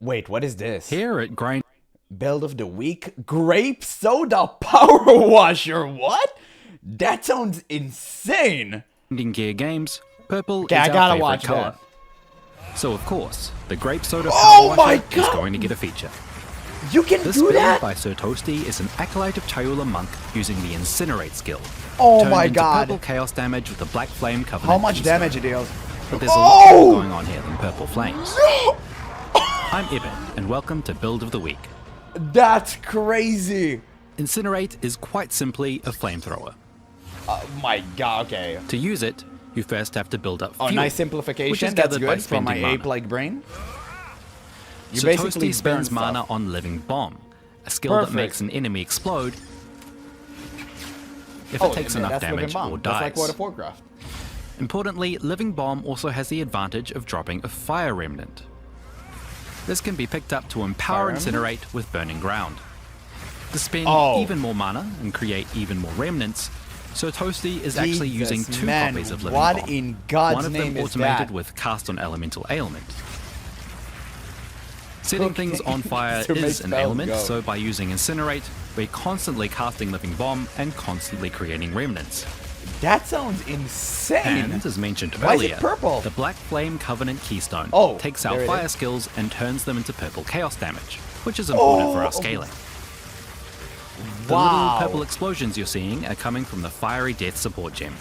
Wait, what is this? Here at Grape, Build of the week? Grape Soda Power Washer. What? That sounds insane. Gear Games, purple Okay, is I our gotta favorite watch color. that. So of course, the Grape Soda Power Oh my Washer is God! going to get a feature. You can This do build that? by Sir Toasty is an acolyte of Chayula monk using the Incinerate skill. Oh turned my into God. purple chaos damage with the Black Flame Covenant. How much keystone. damage it deals? But there's a lot Oh! more going on here than purple flames. I'm Ibn, and welcome to Build of the Week. That's crazy. Incinerate is quite simply a flamethrower. Oh my God, okay. To use it, you first have to build up fuel. Oh, nice which simplification. is That's gathered by good for my spending mana. ape-like brain. You So basically Toasty spends burn mana stuff. on Living Bomb, a skill Perfect. that makes an enemy explode if Oh, it takes yeah, enough that's Living damage Bomb. or That's dies. like World of Warcraft. Importantly, Living Bomb also has the advantage of dropping a Fire Remnant. This can be picked up to empower Fire Incinerate with Burning Ground. To spend Oh. even more mana and create even more remnants, so Toasty is actually using Jesus, 2 man, copies of Living what Bomb. in God's One of name them is automated that? with Cast on Elemental Ailment. Setting Okay. things on fire To make is an spells ailment, go. so by using Incinerate, we're constantly casting Living Bomb and constantly creating remnants. That sounds insane. And, as mentioned Why is it earlier, purple? the Black Flame Covenant Keystone Oh, takes our there it fire is. skills and turns them into purple chaos damage, which is important for Oh. our scaling. The Wow. little purple explosions you're seeing are coming from the Fiery Death support gem.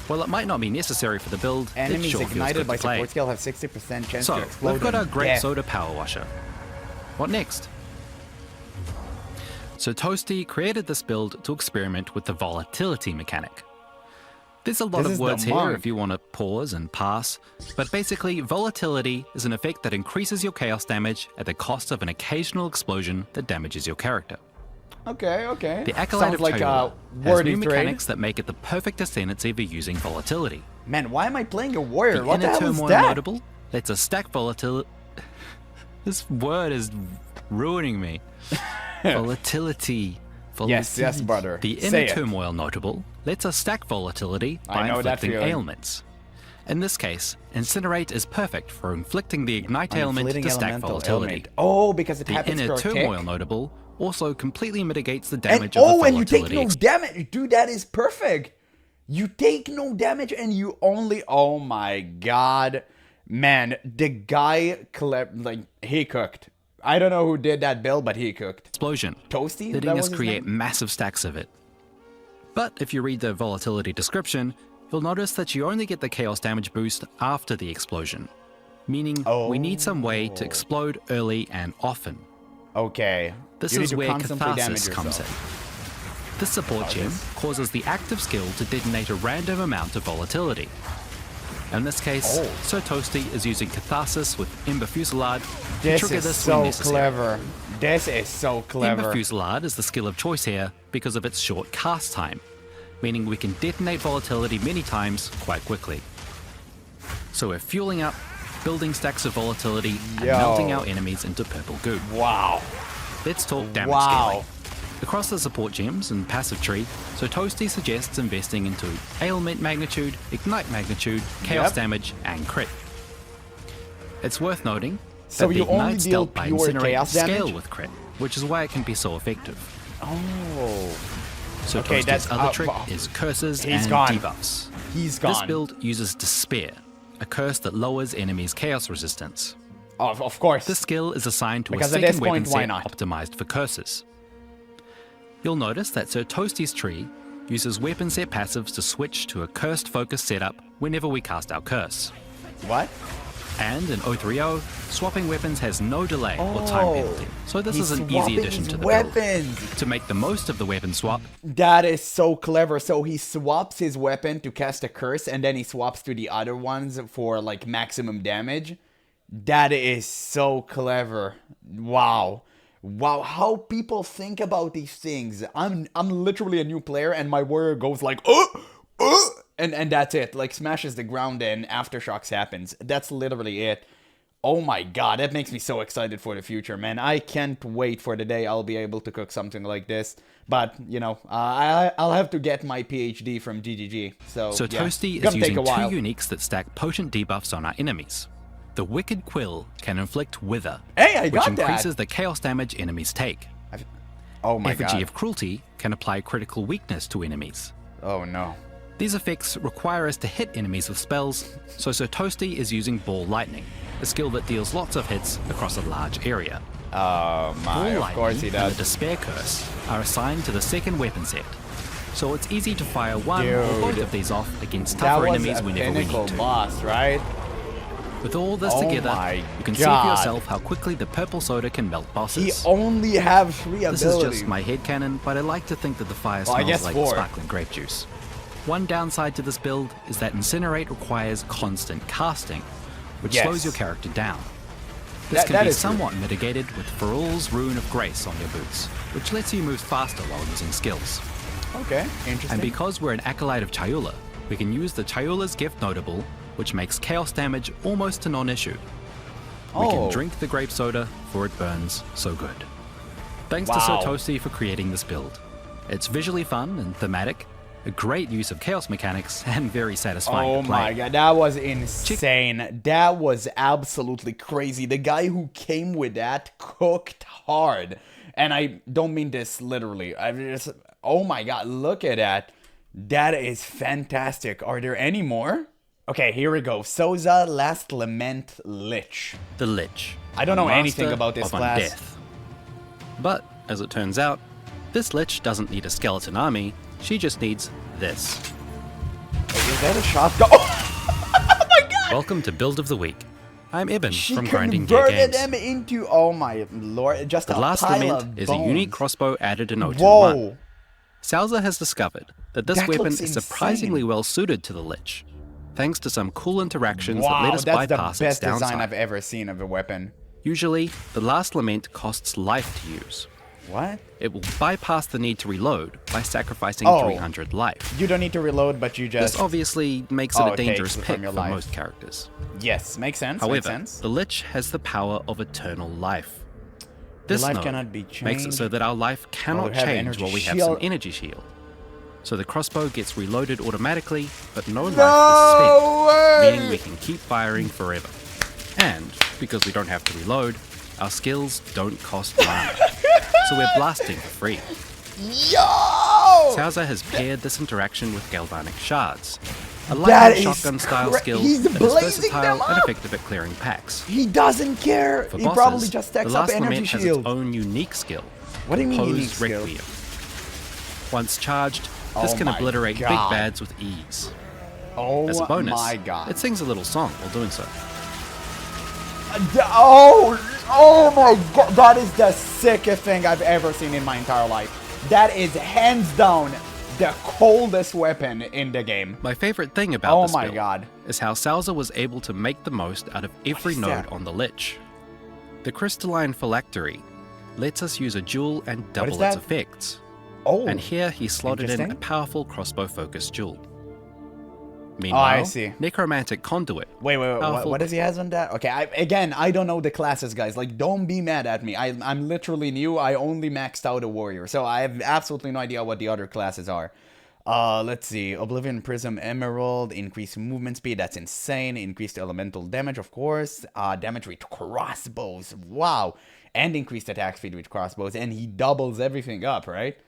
While it might not be necessary for the build, it Enemies sure feels ignited good by to play. support skill have 60% chance to So, explode. we've got our in Grape death. Soda Power Washer. What next? So Toasty created this build to experiment with the volatility mechanic. There's a lot This of is the words here monk. if you want to pause and pass, but basically volatility is an effect that increases your chaos damage at the cost of an occasional explosion that damages your character. Okay, okay. The Acolyte Sounds of like Chayula a has wordy new trade. mechanics that make it the perfect ascendancy for using volatility. Man, why am I playing a warrior? The What the inner hell is turmoil that? notable lets us stack volatility. This word is ruining me. Volatility. Yes, brother. The Say inner it. turmoil notable lets us stack volatility I by know that inflicting feeling. ailments. In this case, Incinerate is perfect for inflicting the Ignite ailment Inflicting to stack elemental volatility. ailment. Oh, because it The happens inner per turmoil tick. notable also completely mitigates the And damage of the and you take volatility. no damage. Dude, that is perfect. You take no damage and you only... Oh my God. Man, the guy, he cooked. I don't know who did that build, but he cooked. Explosion, Toasty? letting That us was his create name? massive stacks of it. But if you read the volatility description, you'll notice that you only get the chaos damage boost after the explosion, meaning we need some way to explode early and often. Okay. This You need is to where constantly damage Catharsis comes in. yourself. This support gem causes the active skill to detonate a random amount of volatility. In this case, Sir Toasty is using Catharsis with Ember Fusillade to This trigger is this when so necessary. clever. This is so Ember clever. Fusillade is the skill of choice here because of its short cast time, meaning we can detonate volatility many times quite quickly. So we're fueling up, building stacks of volatility, and Yo. melting our enemies into purple goo. Wow. Let's talk damage Wow. scaling. Across the support gems and passive tree, so Toasty suggests investing into ailment magnitude, ignite magnitude, chaos Yep. damage, and crit. It's worth noting So that the you only ignites deal dealt by pure Incinerate chaos scale damage? with crit, which is why it can be so effective. Oh. So Okay, Toasty's that's- other trick well, is curses he's and gone. debuffs. He's gone. This build uses Despair, a curse that lowers enemies' chaos resistance. Of course. This skill is assigned to Because a at this second weapon point, why set not? optimized for curses. You'll notice that Sir Toasty's tree uses weapon set passives to switch to a cursed focus setup whenever we cast our curse. What? And in 030, swapping weapons has no delay or time penalty, so this He's is an easy swapping addition his to the weapons. build. To make the most of the weapon swap, That is so clever. So he swaps his weapon to cast a curse, and then he swaps to the other ones for like maximum damage. That is so clever. Wow. Wow, how people think about these things. I'm literally a new player, and my warrior goes like, and that's it. Like smashes the ground and aftershocks happens. That's literally it. Oh my God, that makes me so excited for the future, man. I can't wait for the day I'll be able to cook something like this. But, you know, I'll have to get my PhD from GGG. So yeah, Toasty is gonna take using a while. two uniques that stack potent debuffs on our enemies. The Wicked Quill can inflict Wither, Hey, I which got increases that. the chaos damage enemies take. Oh my Effigy god. of Cruelty can apply critical weakness to enemies. Oh no. These effects require us to hit enemies with spells, so Sir Toasty is using Ball Lightning, a skill that deals lots of hits across a large area. Oh my, Ball of course he Lightning and does. the Despair Curse are assigned to the second weapon set, so it's easy to fire one or both Dude, of these off against That tougher was enemies a whenever we pinnacle need to. boss, right? With all this Oh together, my you can see for God. yourself how quickly the purple soda can melt He bosses. only have 3 This abilities. is just my headcanon, but I like to think that the fire Well, I smells guess like 4. sparkling grape juice. One downside to this build is that Incinerate requires constant casting, which Yes. slows your character down. This That can be is true. somewhat mitigated with Ferul's Rune of Grace on your boots, which lets you move faster while using skills. Okay, interesting. And because we're an acolyte of Chayula, we can use the Chayula's Gift Notable, which makes chaos damage almost a non-issue. We can drink the grape soda, for it burns so good. Thanks to Sir Wow. Toasty for creating this build. It's visually fun and thematic, a great use of chaos mechanics, and very satisfying Oh to play. my god, that was insane. That was absolutely crazy. The guy who came with that cooked hard. And I don't mean this literally. I just, oh my god, look at that. That is fantastic. Are there any more? Okay, here we go. Sowza, Last Lament, Lich. The Lich. I don't know Master anything about this of class. Undeath. But, as it turns out, this Lich doesn't need a skeleton army, she just needs this. Wait, is that a shotgun? Oh my god! Welcome to Build of the Week. I'm Ibn She from Grinding Gear converted Games. them into, oh my lord, just The a last pile Lament of is a bones. unique crossbow added in 021. Whoa! Sowza has discovered that this That weapon looks is surprisingly insane. well suited to the Lich, thanks to some cool interactions that Wow, let us that's bypass the its best design downside. I've ever seen of a weapon. Usually, the last Lament costs life to use. What? It will bypass the need to reload by sacrificing Oh. 300 life. You don't need to reload, but you just... This obviously makes it Oh, a it dangerous takes pick from for your life. most characters. Yes, makes sense, makes However, sense. the Lich has the power of eternal life. Your This life node cannot be makes it so changed. that our life cannot have change energy while we have some shield. energy shield. So the crossbow gets reloaded automatically, but no life is No spent, way! meaning we can keep firing forever. And, because we don't have to reload, our skills don't cost mana. So we're blasting for free. Yo! Sowza has paired this interaction with galvanic shards, a That lightning is shotgun-style skill He's that is blazing versatile them and up! effective at clearing packs. He doesn't care. For He bosses, probably just the stacks up last energy Lament has shield. its own unique skill, What do you mean Poe's unique skill? Requiem. Once charged, this Oh can my obliterate big God. bads with ease. Oh As a bonus, my god. it sings a little song while doing so. Oh my god. That is the sickest thing I've ever seen in my entire life. That is hands down the coldest weapon in the game. My favorite thing about Oh this my build god. is how Sowza was able to make the most out of every is node that? on the Lich. The crystalline phylactery lets us use a jewel and is double its that? effects. Oh. And here he slotted in a Interesting. powerful crossbow-focused jewel. Oh, Meanwhile, I see. Necromantic Conduit. Wait. Powerful. What does he has on that? Okay, I don't know the classes, guys. Like, don't be mad at me. I'm literally new. I only maxed out a warrior, so I have absolutely no idea what the other classes are. Let's see. Oblivion Prism Emerald, increased movement speed. That's insane. Increased elemental damage, of course. Damage with crossbows. Wow. And increased attack speed with crossbows. And he doubles everything up, right?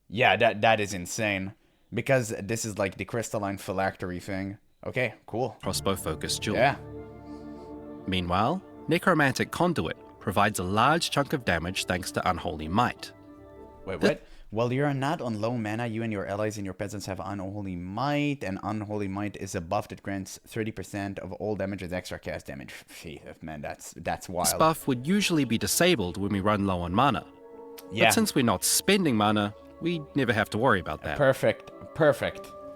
Yeah, that is insane. Because this is like the crystalline phylactery thing. Okay, cool. Crossbow-focused jewel. Yeah. Meanwhile, Necromantic Conduit provides a large chunk of damage thanks to Unholy Might. Wait, what? While you are not on low mana, you and your allies and your peasants have Unholy Might, and Unholy Might is a buff that grants 30% of all damage as extra cast damage. Phew, man, that's wild. This buff would usually be disabled when we run low on mana. Yeah, But since we're not spending mana, we never have to worry about that. perfect.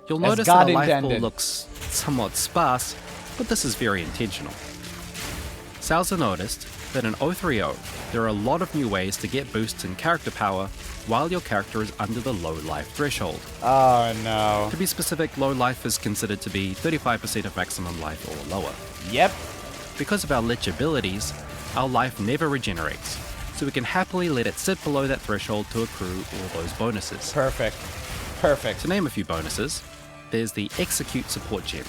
You'll As notice God that our life pool intended. looks somewhat sparse, but this is very intentional. Sowza noticed that in 030, there are a lot of new ways to get boosts in character power while your character is under the low life threshold. Oh no. To be specific, low life is considered to be 35% of maximum life or lower. Yep. Because of our Lich abilities, our life never regenerates, so we can happily let it sit below that threshold to accrue all those bonuses. Perfect. To name a few bonuses, there's the Execute support gem,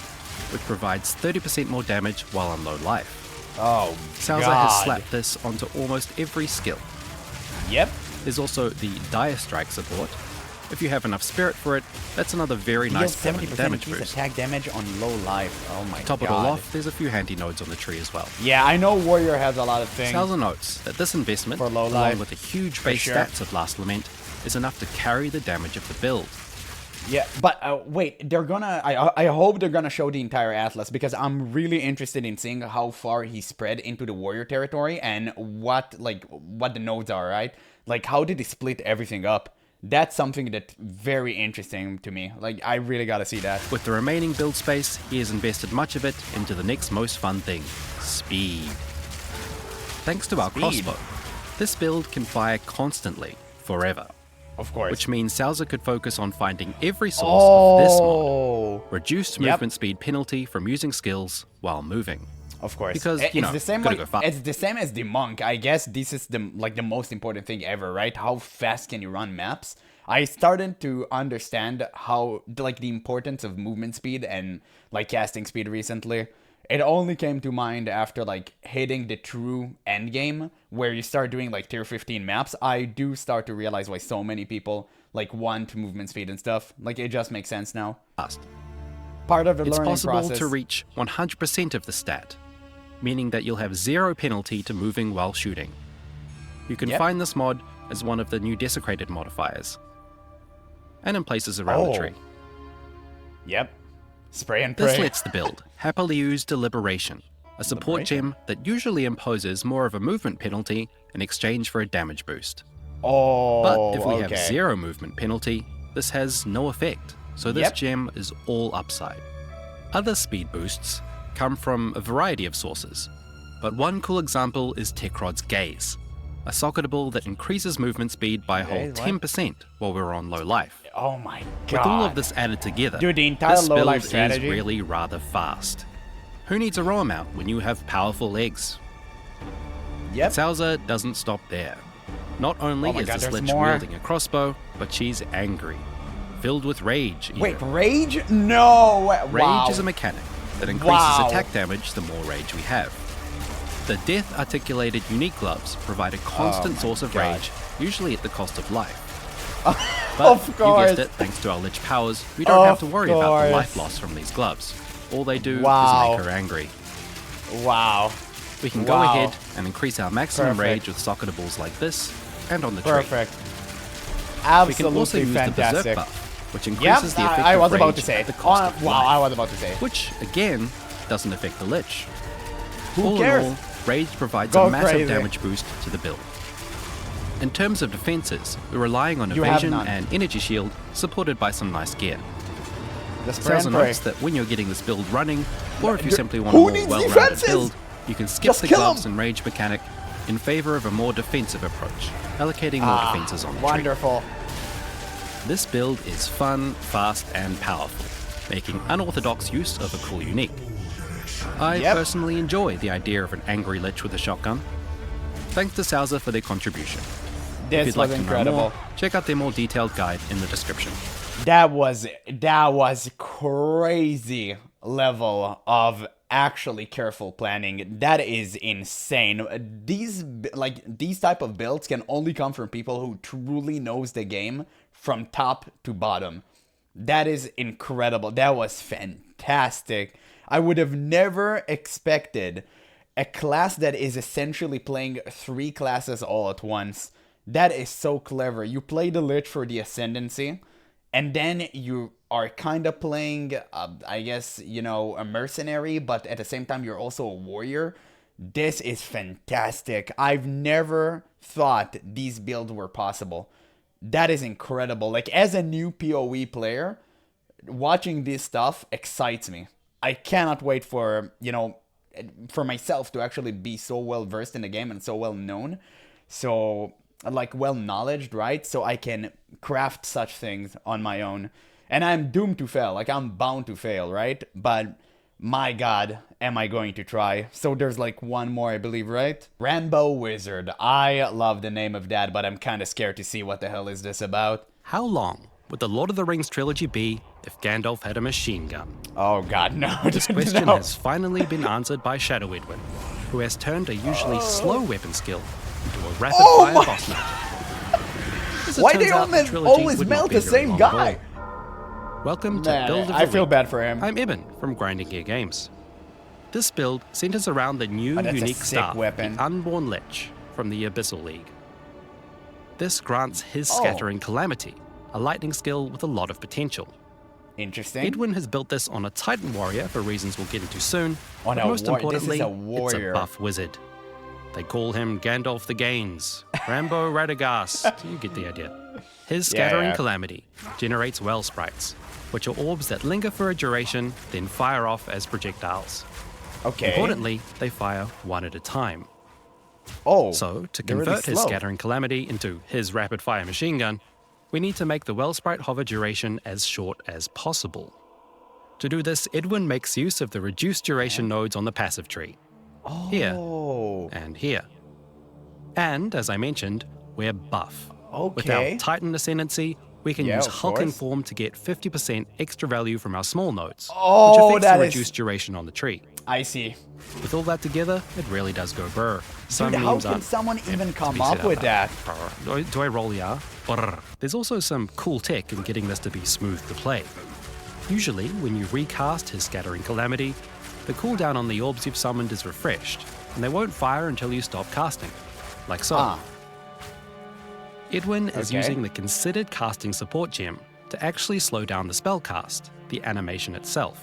which provides 30% more damage while on low life. Oh, Sowza God. has slapped this onto almost every skill. Yep. There's also the Dire Strike support. If you have enough spirit for it, that's another very Deals nice 70% damage increased boost. attack damage on low life. Oh my Top God. it all off, there's a few handy nodes on the tree as well. Yeah, I know Warrior has a lot of things. Sowza notes that this investment, For low along life, with the huge base sure. stats of Last Lament, is enough to carry the damage of the build. Yeah, but wait, they're gonna. I hope they're gonna show the entire atlas because I'm really interested in seeing how far he spread into the warrior territory and what the nodes are, right? Like how did he split everything up? That's something that's very interesting to me. Like I really gotta see that. With the remaining build space, he has invested much of it into the next most fun thing: speed. Thanks to our Speed. crossbow, this build can fire constantly, forever. Of course. Which means Sowza could focus on finding every source of this mod. Reduced Yep. movement speed penalty from using skills while moving. Of course, Because, it's you know, the same gotta like, go fast. it's the same as the monk. I guess this is the most important thing ever, right? How fast can you run maps? I started to understand how the importance of movement speed and casting speed recently. It only came to mind after hitting the true end game where you start doing tier 15 maps. I do start to realize why so many people want movement speed and stuff. It just makes sense now. Fast. Part of the It's learning possible process. to reach 100% of the stat, meaning that you'll have zero penalty to moving while shooting. You can Yep. find this mod as one of the new desecrated modifiers, and in places around the Oh. tree. Yep. Spray and This pray. lets the build happily use Deliberation, a support Liberation. gem that usually imposes more of a movement penalty in exchange for a damage boost. Oh, But if we okay. have zero movement penalty, this has no effect, so this Yep. gem is all upside. Other speed boosts come from a variety of sources, but one cool example is Techrod's Gaze, a socketable that increases movement speed by a whole Gaze, what? 10% while we're on low life. Oh my god. With all of this added together, Dude, the entire this low build life is strategy. really rather fast. Who needs a roll mount when you have powerful legs? Yep. Sowza doesn't stop there. Not only Oh my is God, this there's Lich more. wielding a crossbow, but she's angry, filled with rage. Wait, even. rage? No. Rage Wow. is a mechanic that increases Wow. attack damage the more rage we have. The death articulated unique gloves provide a constant my source of God. rage, usually at the cost of life. Of You course. guessed it, thanks to our Lich powers, we don't have to Of worry about the course. life loss from these gloves. All they do Wow. is make her angry. Wow. We can go Wow. ahead and increase our maximum Perfect. rage with socketables like this, and on the tree. Perfect. We can also Absolutely use the Berserk fantastic. buff, which Yep, increases the effect I of was about rage to say at it. the cost of Wow, life, I was about to say it. which again doesn't affect the Lich. Who All cares? in all, rage provides Go a massive crazy. damage boost to the build. In terms of defenses, we're relying on You have evasion none. and energy shield, supported by some nice gear. The spray Sowza and pray. notes that when you're getting this build running, or if you Dude, simply want a who more needs well-rounded defenses? build, you can skip Just the kill gloves 'em. and rage mechanic in favor of a more defensive approach, allocating more defenses on the tree. Wonderful. This build is fun, fast, and powerful, making unorthodox use of a cool unique. I Yep. personally enjoy the idea of an angry Lich with a shotgun. Thanks to Sowza for their contribution. If This you'd like was to know incredible. more, check out their more detailed guide in the description. That was crazy level of actually careful planning. That is insane. These type of builds can only come from people who truly knows the game from top to bottom. That is incredible. That was fantastic. I would have never expected a class that is essentially playing 3 classes all at once. That is so clever. You play the Lich for the Ascendancy, and then you are kind of playing, I guess, a mercenary, but at the same time, you're also a warrior. This is fantastic. I've never thought these builds were possible. That is incredible. As a new PoE player, watching this stuff excites me. I cannot wait for myself to actually be so well versed in the game and so well known. So, well knowledged, right? So I can craft such things on my own. And I'm doomed to fail. I'm bound to fail, right? But my god, am I going to try? So there's one more, I believe, right? Rambo Wizard. I love the name of that, but I'm kind of scared to see what the hell is this about. How long would the Lord of the Rings trilogy be if Gandalf had a machine gun? Oh god, no. This question no. has finally been answered by Shadow Edwin. who has turned a usually slow weapon skill into a rapid-fire boss melt. As it Why turns they out, the trilogy always would not melt be the very same long at guy? all. Welcome to Man, Build of the I feel Week. bad for him. I'm Eben from Grinding Gear Games. This build centers around the new that's a unique sick staff, weapon. the Unborn Lich from the Abyssal League. This grants his Scattering Calamity, a lightning skill with a lot of potential. Interesting. Edwin has built this on a Titan Warrior for reasons we'll get into soon, On but a most war- importantly, this is a it's warrior. a buff wizard. They call him Gandalf the Gaines, Rambo Radagast, you get the idea. His Scattering Yeah. Calamity generates well sprites, which are orbs that linger for a duration, then fire off as projectiles. Okay. Importantly, they fire one at a time. Oh. So, to they're really convert his slow. Scattering Calamity into his rapid-fire machine gun, we need to make the well sprite hover duration as short as possible. To do this, Edwin makes use of the reduced duration nodes on the passive tree. Here Oh. and here. And, as I mentioned, we're buff. With Okay. our Titan Ascendancy, we can Yeah, use of Hulk and course. Form to get 50% extra value from our small nodes, Oh, which affects that the is- reduced duration on the tree. I see. With all that together, it really does go brr. Some Dude, how memes can aren't someone even come be up said with out that? loud. Do I roll ya? Brr. There's also some cool tech in getting this to be smooth to play. Usually, when you recast his Scattering Calamity, the cooldown on the orbs you've summoned is refreshed, and they won't fire until you stop casting, like so. Ah. Edwin is Okay. using the considered casting support gem to actually slow down the spell cast, the animation itself.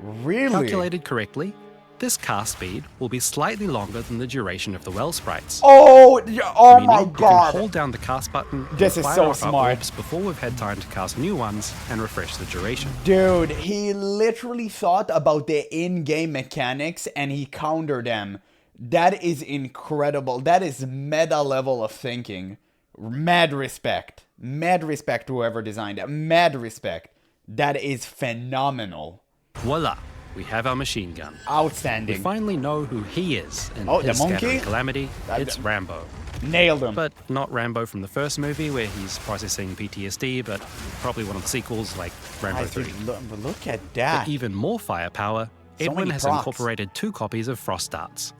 Really? Calculated correctly, this cast speed will be slightly longer than the duration of the well sprites. Oh, oh Meaning my you can god. hold down the cast button and This is fire so off our smart. orbs before we've had time to cast new ones and refresh the duration. Dude, he literally thought about the in-game mechanics and he countered them. That is incredible. That is meta level of thinking. Mad respect. Mad respect to whoever designed it. Mad respect. That is phenomenal. Voila, we have our machine gun. We Outstanding. finally know who he is in Oh, the his monkey? Scattering Calamity. It's Rambo. Nailed him. But not Rambo from the first movie where he's processing PTSD, but probably one of the sequels like Rambo Guys, 3. dude, look at that. Even more firepower, So Edwin many has procs. incorporated 2 copies of Frost Darts.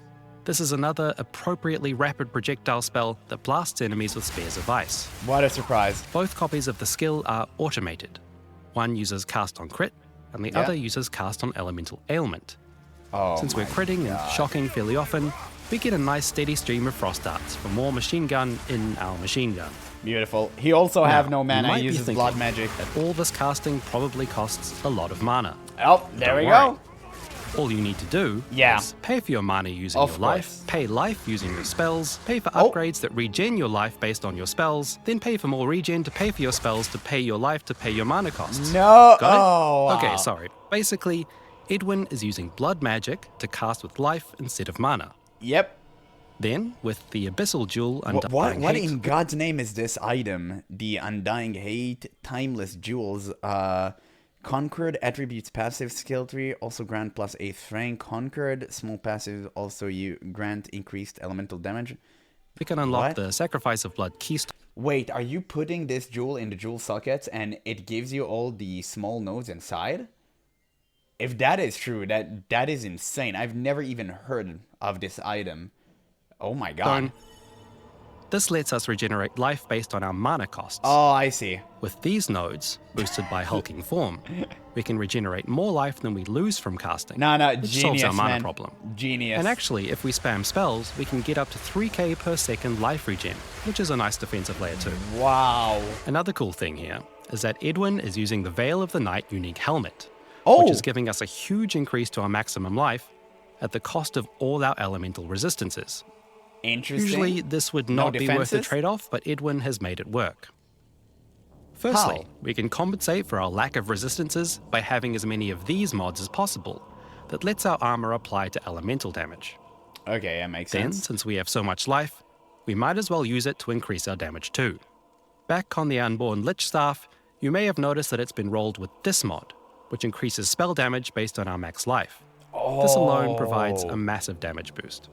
This is another appropriately rapid projectile spell that blasts enemies with spears of ice. What a surprise. Both copies of the skill are automated. One uses cast on crit, and the Yeah. other uses cast on elemental ailment. Oh, Since we're critting and shocking fairly often, we get a nice steady stream of Frost Darts for more machine gun in our machine gun. beautiful. He also have no you mana. might He be uses thinking blood magic. that all this casting probably costs a lot of mana. Oh, there Don't we worry. go. All you need to do Yeah. is pay for your mana using Of your life, course. pay life using your spells, pay for Oh. upgrades that regen your life based on your spells, then pay for more regen to pay for your spells to pay your life to pay your mana costs. No. Got it? Oh, wow. Okay, sorry. Basically, Edwin is using blood magic to cast with life instead of mana. Yep. Then, with the Abyssal Jewel What, Undying what Hate, in God's name is this item? The Undying Hate, Timeless Jewels, Conquered attributes passive skill tree, also grant plus 8 strength. Conquered, small passive, also you grant increased elemental damage. we can unlock What? the Sacrifice of Blood keystone. Wait, are you putting this jewel in the jewel sockets and it gives you all the small nodes inside? If that is true, that is insane. I've never even heard of this item. Oh my god. This lets us regenerate life based on our mana costs. Oh, I see. With these nodes, boosted by hulking form, we can regenerate more life than we lose from casting. No, which genius, solves our mana man. problem. Genius. And actually, if we spam spells, we can get up to 3k per second life regen, which is a nice defensive layer too. Wow. Another cool thing here is that Edwin is using the Veil of the Night unique helmet, Oh. which is giving us a huge increase to our maximum life at the cost of all our elemental resistances. Interesting. Usually, this would No not be worth the defenses? trade-off, but Edwin has made it work. Firstly, How? we can compensate for our lack of resistances by having as many of these mods as possible that lets our armor apply to elemental damage. Okay, that makes Then, sense. since we have so much life, we might as well use it to increase our damage too. Back on the Unborn Lich staff, you may have noticed that it's been rolled with this mod, which increases spell damage based on our max life. This alone provides a massive damage boost.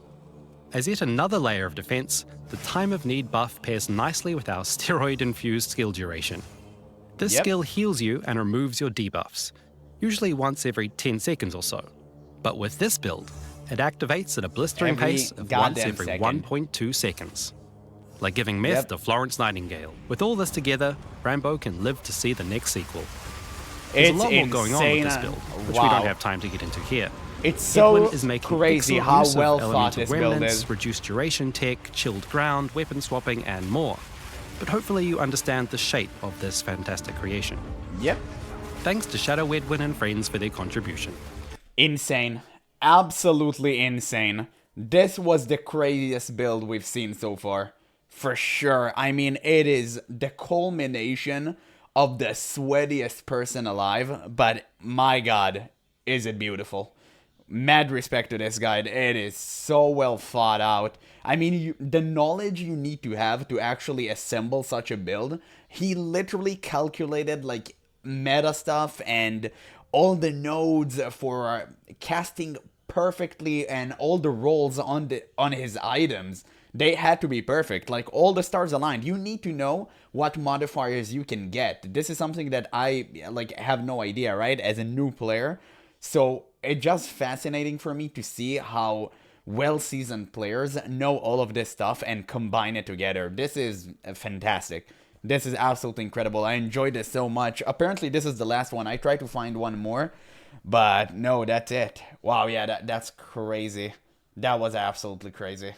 As yet another layer of defense, the Time of Need buff pairs nicely with our steroid-infused skill duration. This Yep. skill heals you and removes your debuffs, usually once every 10 seconds or so. But with this build, it activates at a blistering Every pace of once goddamn every second. 1.2 seconds. Like giving meth Yep. to Florence Nightingale. With all this together, Rambo can live to see the next sequel. There's It's a lot more going on with this insane. build, which we Wow. don't have time to get into here. It's so Edwin is making crazy excellent how use of well thought elemental this build remnants, is. reduced duration tech, chilled ground, weapon swapping, and more. But hopefully you understand the shape of this fantastic creation. Yep. Thanks to Shadow Edwin and friends for their contribution. Insane. Absolutely insane. This was the craziest build we've seen so far. For sure. I mean, it is the culmination of the sweatiest person alive, but my god, is it beautiful. Mad respect to this guy. It is so well thought out. I mean, the knowledge you need to have to actually assemble such a build, he literally calculated like meta stuff and all the nodes for casting perfectly and all the rolls on his items. They had to be perfect, like all the stars aligned. You need to know what modifiers you can get. This is something that I like have no idea, right? As a new player. So it's just fascinating for me to see how well-seasoned players know all of this stuff and combine it together. This is fantastic. This is absolutely incredible. I enjoyed this so much. Apparently, this is the last one. I tried to find one more, but no, that's it. Wow, yeah, that's crazy. That was absolutely crazy.